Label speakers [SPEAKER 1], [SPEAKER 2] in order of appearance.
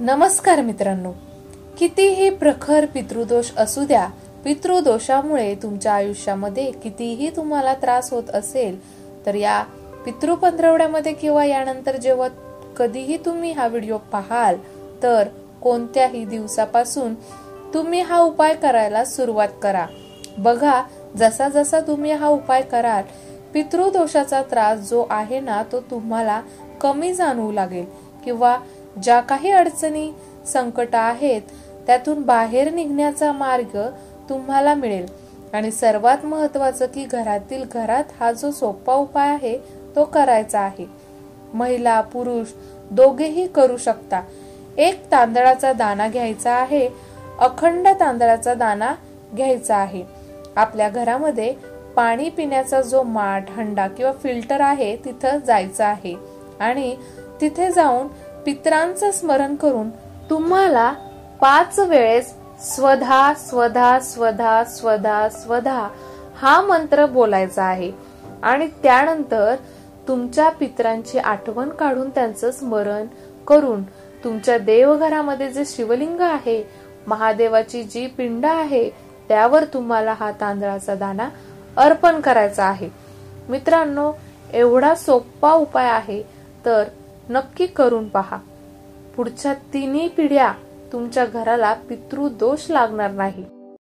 [SPEAKER 1] नमस्कार मित्रांनो, कितीही प्रखर पितृदोष असू द्या, पितृदोषामुळे तुमच्या आयुष्यामध्ये कितीही तुम्हाला त्रास होत असेल तर या पितृपंधरवड्यामध्ये किंवा यानंतर जेव्हा कधीही तुम्ही हा व्हिडिओ पाहाल तर कोणत्याही दिवसापासून तुम्ही हा उपाय करायला सुरुवात करा. बघा, जसा जसा तुम्ही हा उपाय कराल पितृदोषाचा त्रास जो आहे ना तो तुम्हाला कमी जाणवू लागेल किंवा ज्या काही अडचणी संकट आहेत त्यातून बाहेर निघण्याचा मार्ग तुम्हाला मिळेल. आणि सर्वात महत्त्वाचं की घरातील घरात हा जो सोपा उपाय आहे तो करायचा आहे. महिला पुरुष दोघेही करू शकता. एक तांदळाचा दाणा घ्यायचा आहे, अखंड तांदळाचा दाणा घ्यायचा आहे. आपल्या घरामध्ये पाणी पिण्याचा जो माठ, हंडा किंवा फिल्टर आहे तिथं जायचं आहे आणि तिथे जाऊन पितरांचं स्मरण करून तुम्हाला 5 वेळेस स्वधा स्वधा स्वधा स्वधा स्वधा हा मंत्र बोलायचा आहे. आणि त्यानंतर तुमच्या पितरांची आठवण काढून त्यांचं स्मरण करून तुमच्या देवघरामध्ये जे शिवलिंग आहे, महादेवाची जी पिंड आहे त्यावर तुम्हाला हा तांदळाचा दाणा अर्पण करायचा आहे. मित्रांनो, एवढा सोपा उपाय आहे तर नक्की करून पहा. पुढच्या 3 पिढ्या तुमच्या घराला पितृदोष लागणार नाही.